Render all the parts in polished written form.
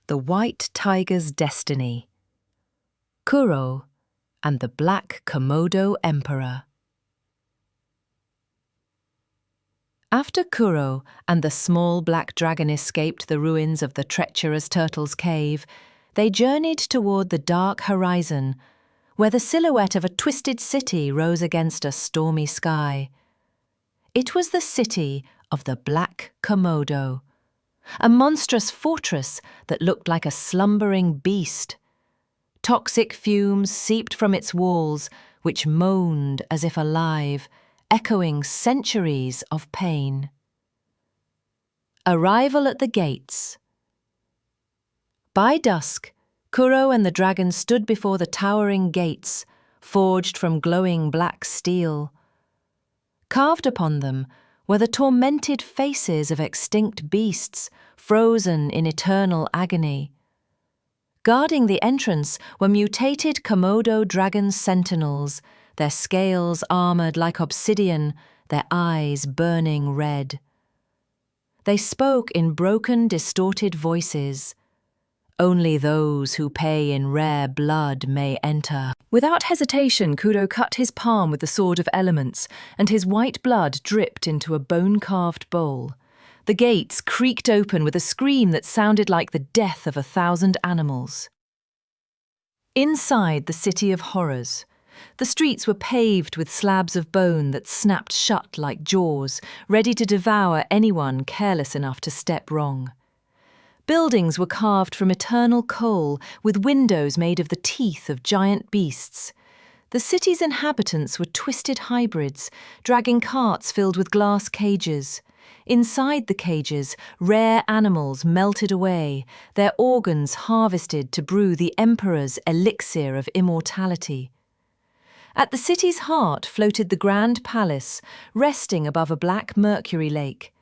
The White Tiger's Destiny, Kuro and the Black Komodo Emperor. After Kuro and the small black dragon escaped the ruins of the treacherous turtle's cave, they journeyed toward the dark horizon, where the silhouette of a twisted city rose against a stormy sky. It was the city of the Black Komodo, a monstrous fortress that looked like a slumbering beast. Toxic fumes seeped from its walls, which moaned as if alive, echoing centuries of pain. Arrival at the gates. By dusk, Kuro and the dragon stood before the towering gates, forged from glowing black steel. Carved upon them were the tormented faces of extinct beasts, frozen in eternal agony. Guarding the entrance were mutated Komodo dragon sentinels, their scales armored like obsidian, their eyes burning red. They spoke in broken, distorted voices. Only those who pay in rare blood may enter. Without hesitation, Kuro cut his palm with the Sword of Elements, and his white blood dripped into a bone-carved bowl. The gates creaked open with a scream that sounded like the death of 1,000 animals. Inside the City of Horrors, the streets were paved with slabs of bone that snapped shut like jaws, ready to devour anyone careless enough to step wrong. Buildings were carved from eternal coal, with windows made of the teeth of giant beasts. The city's inhabitants were twisted hybrids, dragging carts filled with glass cages. Inside the cages, rare animals melted away, their organs harvested to brew the Emperor's elixir of immortality. At the city's heart floated the Grand Palace, resting above a black mercury lake.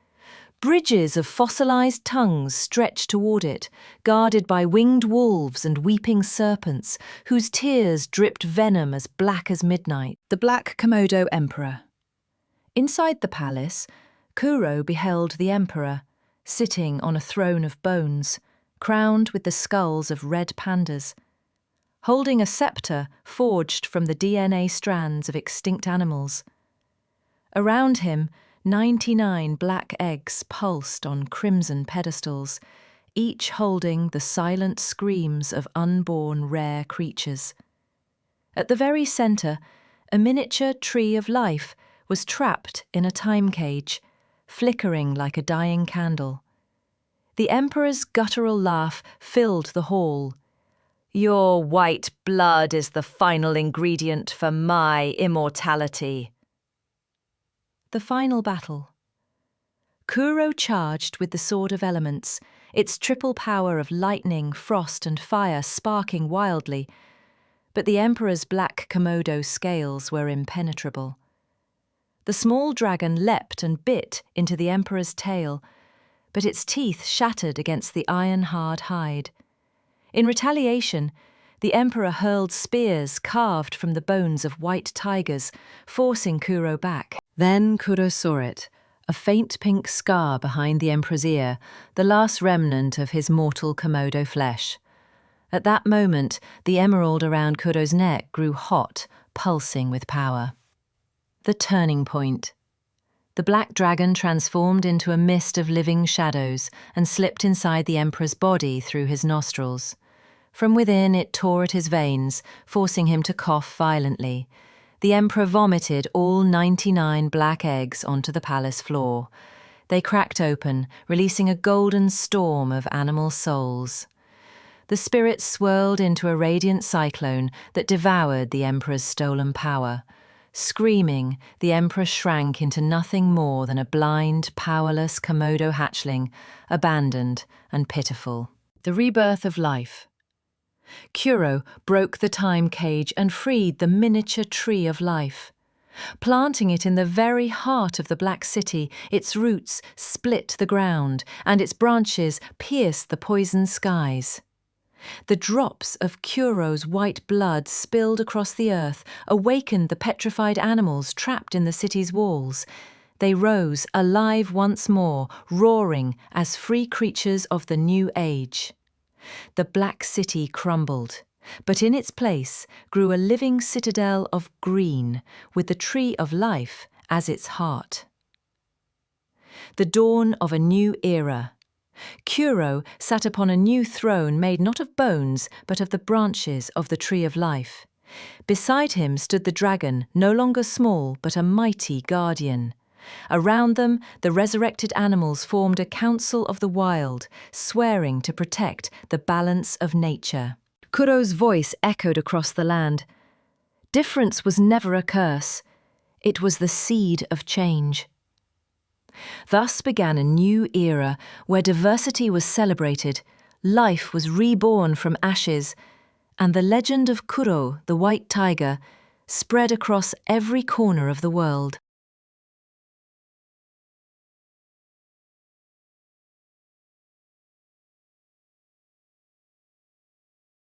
Bridges of fossilized tongues stretched toward it, guarded by winged wolves and weeping serpents, whose tears dripped venom as black as midnight. The Black Komodo Emperor. Inside the palace, Kuro beheld the Emperor, sitting on a throne of bones, crowned with the skulls of red pandas. Holding a scepter forged from the DNA strands of extinct animals. Around him, 99 black eggs pulsed on crimson pedestals, each holding the silent screams of unborn rare creatures. At the very centre, a miniature tree of life was trapped in a time cage, flickering like a dying candle. The Emperor's guttural laugh filled the hall. "Your white blood is the final ingredient for my immortality." The final battle. Kuro charged with the Sword of Elements, its triple power of lightning, frost and fire sparking wildly, but the Emperor's Black Komodo scales were impenetrable. The small dragon leapt and bit into the Emperor's tail, but its teeth shattered against the iron-hard hide. In retaliation, the Emperor hurled spears carved from the bones of white tigers, forcing Kuro back. Then Kuro saw it, a faint pink scar behind the Emperor's ear, the last remnant of his mortal Komodo flesh. At that moment, the emerald around Kuro's neck grew hot, pulsing with power. The turning point. The black dragon transformed into a mist of living shadows and slipped inside the Emperor's body through his nostrils. From within, it tore at his veins, forcing him to cough violently. The Emperor vomited all 99 black eggs onto the palace floor. They cracked open, releasing a golden storm of animal souls. The spirits swirled into a radiant cyclone that devoured the Emperor's stolen power. Screaming, the Emperor shrank into nothing more than a blind, powerless Komodo hatchling, abandoned and pitiful. The rebirth of life. Kuro broke the time cage and freed the miniature tree of life. Planting it in the very heart of the Black City, its roots split the ground and its branches pierced the poisoned skies. The drops of Kuro's white blood spilled across the earth, awakened the petrified animals trapped in the city's walls. They rose, alive once more, roaring as free creatures of the new age. The Black City crumbled, but in its place grew a living citadel of green, with the tree of life as its heart. The dawn of a new era. Kuro sat upon a new throne made not of bones, but of the branches of the tree of life. Beside him stood the dragon, no longer small, but a mighty guardian. Around them, the resurrected animals formed a council of the wild, swearing to protect the balance of nature. Kuro's voice echoed across the land. Difference was never a curse. It was the seed of change. Thus began a new era where diversity was celebrated, life was reborn from ashes, and the legend of Kuro, the white tiger, spread across every corner of the world.